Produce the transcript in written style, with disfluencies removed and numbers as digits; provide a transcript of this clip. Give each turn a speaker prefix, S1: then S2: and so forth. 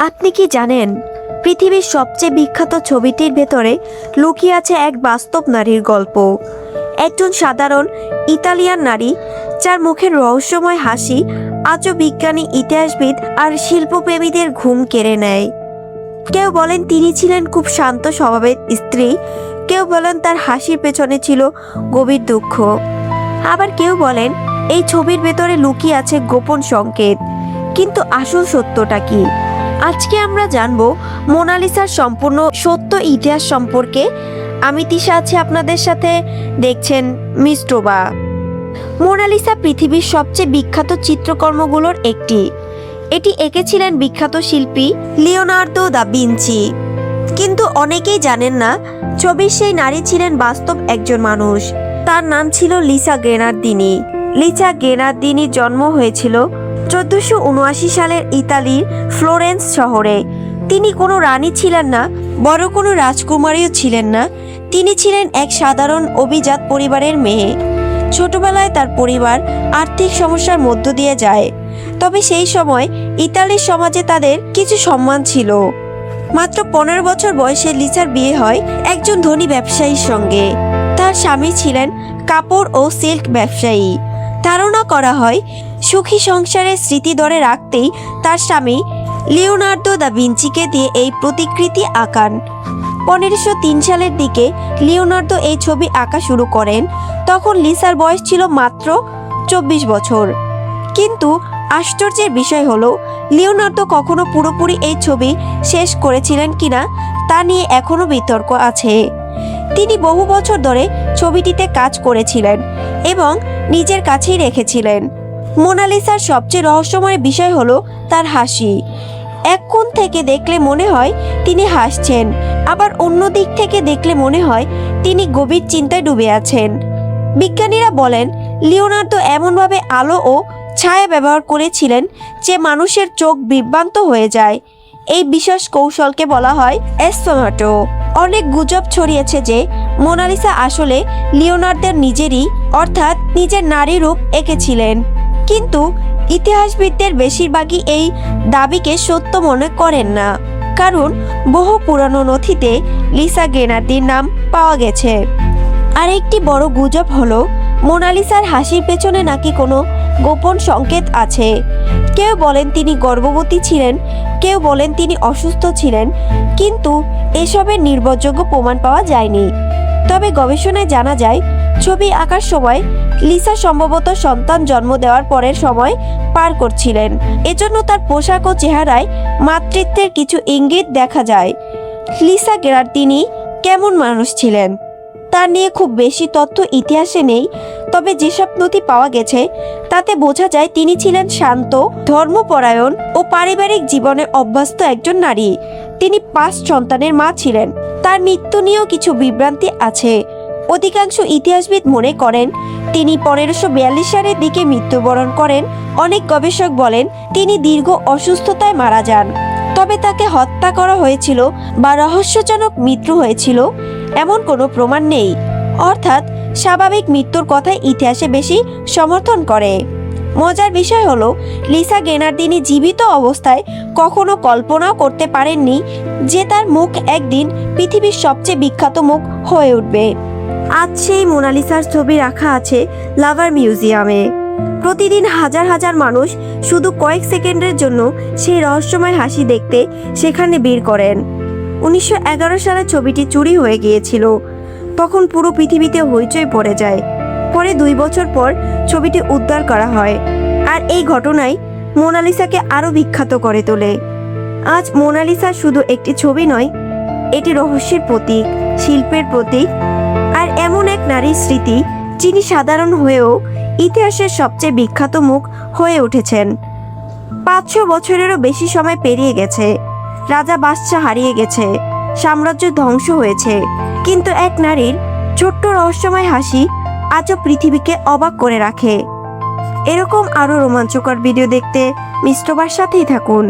S1: আপনি কি জানেন পৃথিবীর সবচেয়ে বিখ্যাত ছবিটির ভেতরে লুকিয়ে আছে এক বাস্তব নারীর গল্প। একজন সাধারণ ইতালিয়ান নারী যার মুখের রহস্যময় হাসি আজও বিজ্ঞানী, ইতিহাসবিদ আর শিল্পপ্রেমীদের ঘুম কেড়ে নেয়। কেউ বলেন তিনি ছিলেন খুব শান্ত স্বভাবের স্ত্রী, কেউ বলেন তার হাসির পেছনে ছিল গভীর দুঃখ, আবার কেউ বলেন এই ছবির ভেতরে লুকিয়ে আছে গোপন সংকেত। কিন্তু আসল সত্যটা কি? আজকে আমরা জানবো মোনালিসার সম্পূর্ণ সত্য ইতিহাস সম্পর্কে। আমি তিশা আছি আপনাদের সাথে, দেখছেন মিস্ট্রোবা। মোনালিসা পৃথিবীর সবচেয়ে বিখ্যাত চিত্রকর্মগুলোর একটি। এটি এঁকেছিলেন বিখ্যাত শিল্পী লিওনার্দো দা ভিঞ্চি। কিন্তু অনেকেই জানেন না ছবির সেই নারী ছিলেন বাস্তব একজন মানুষ। তার নাম ছিল লিসা গ্রেনার্দিনি। লিসা গ্রেনার্দিনির জন্ম হয়েছিল 1479 সালের ইতালির ফ্লোরেন্স শহরে। তিনি কোনো রানী ছিলেন না, বড় কোনো রাজকুমারীও ছিলেন না। তিনি ছিলেন এক সাধারণ অভিজাত পরিবারের মেয়ে। ছোটবেলায় তার পরিবার আর্থিক সমস্যার মধ্য দিয়ে যায়, তবে সেই সময় ইতালির সমাজে তাদের কিছু সম্মান ছিল। মাত্র 15 বছর বয়সে লিসার বিয়ে হয় একজন ধনী ব্যবসায়ীর সঙ্গে। তার স্বামী ছিলেন কাপড় ও সিল্ক ব্যবসায়ী। ধারণা করা হয় সুখী সংসারের স্মৃতি ধরে রাখতেই তার স্বামী লিওনার্দো দা ভিঞ্চিকে দিয়ে এই প্রতিকৃতি আঁকান। 1503 সালের দিকে লিওনার্দো এই ছবি আঁকা শুরু করেন। তখন লিসার বয়স ছিল মাত্র 24 বছর। কিন্তু আশ্চর্যের বিষয় হলো লিওনার্দো কখনো পুরোপুরি এই ছবি শেষ করেছিলেন কিনা তা নিয়ে এখনো বিতর্ক আছে। তিনি বহু বছর ধরে ছবিটিতে কাজ করেছিলেন এবং নিজের কাছেই রেখেছিলেন। মোনালিসার সবচেয়ে রহস্যময় বিষয় হলো তার হাসি। এক কোণ থেকে দেখলে মনে হয় তিনি হাসছেন, আবার অন্য দিক থেকে দেখলে মনে হয় তিনি গভীর চিন্তায় ডুবে আছেন। বিজ্ঞানীরা বলেন লিওনার্দো এমনভাবে আলো ও ছায়া ব্যবহার করেছিলেন যে মানুষের চোখ বিভ্রান্ত হয়ে যায়। এই বিশেষ কৌশলকে বলা হয় এসফোমাটো। অনেক গুজব ছড়িয়েছে যে মোনালিসা আসলে লিওনার্দোর নিজেরই, অর্থাৎ নিজের নারী রূপ এঁকেছিলেন। কিন্তু ইতিহাসবিদদের বেশিরভাগই এই দাবিকে সত্য মনে করেন না, কারণ বহু পুরানো নথিতে লিসা গ্রেনার্দির নাম পাওয়া গেছে। আরেকটি বড় গুজব হলো মোনালিসার হাসির পেছনে নাকি কোনো গোপন সংকেত আছে। কেউ বলেন তিনি গর্ভবতী ছিলেন, কেউ বলেন তিনি অসুস্থ ছিলেন, কিন্তু এসবের নির্ভরযোগ্য প্রমাণ পাওয়া যায়নি। তবে গবেষণায় জানা যায় ছবি আঁকার সময় লিসা সম্ভবত সন্তান জন্ম দেওয়ার পরের সময় পার করছিলেন। এজন্য তার পোশাক ও চেহারায় মাতৃত্বের কিছু ইঙ্গিত দেখা যায়। লিসা গ্রেনার্দিনি কেমন মানুষ ছিলেন তা নিয়ে খুব বেশি তথ্য ইতিহাসে নেই, তবে যেসব নথি পাওয়া গেছে তাতে বোঝা যায় তিনি ছিলেন শান্ত, ধর্মপরায়ণ ও পারিবারিক জীবনে অভ্যস্ত একজন নারী। তিনি 5 সন্তানের মা ছিলেন। তার মৃত্যু নিয়েও কিছু বিভ্রান্তি আছে। অধিকাংশ ইতিহাসবিদ মনে করেন তিনি 1542 সালের দিকে মৃত্যুবরণ করেন। অনেক গবেষক বলেন তিনি দীর্ঘ অসুস্থতায় মারা যান, তবে তাকে হত্যা করা হয়েছিল বা রহস্যজনক মৃত্যু হয়েছিল এমন কোনো প্রমাণ নেই। অর্থাৎ স্বাভাবিক মৃত্যুর কথাই ইতিহাসে বেশি সমর্থন করে। মজার বিষয় হলো লিসা গ্রেনার্দিনি জীবিত অবস্থায় কখনো কল্পনাও করতে পারেননি যে তার মুখ একদিন পৃথিবীর সবচেয়ে বিখ্যাত মুখ হয়ে উঠবে। আজ সেই মোনালিসার ছবি রাখা আছে লাভার মিউজিয়ামে। প্রতিদিন হাজার হাজার মানুষ শুধু কয়েক সেকেন্ডের জন্য সেই রহস্যময় হাসি দেখতে সেখানে ভিড় করেন। 1911 সালে ছবিটি চুরি হয়ে গিয়েছিল। তখন পুরো পৃথিবীতে হইচই পড়ে যায়। পরে 2 বছর পর ছবিটি উদ্ধার করা হয়, আর এই ঘটনাই মোনালিসাকে আরও বিখ্যাত করে তোলে। আজ মোনালিসা শুধু একটি ছবি নয়, এটি রহস্যের প্রতীক, শিল্পের প্রতীক, আর এমন এক নারীর স্মৃতি যিনি সাধারণ হয়েও ইতিহাসের সবচেয়ে বিখ্যাত মুখ হয়ে উঠেছেন। 500 বছরেরও বেশি সময় পেরিয়ে গেছে, রাজা বাদশাহ হারিয়ে গেছে, সাম্রাজ্য ধ্বংস হয়েছে, কিন্তু এক নারীর ছোট্ট রহস্যময় হাসি আজও পৃথিবীকে অবাক করে রাখে। এরকম আরও রোমাঞ্চকর ভিডিও দেখতে মিস্ট্রোবার সাথেই থাকুন।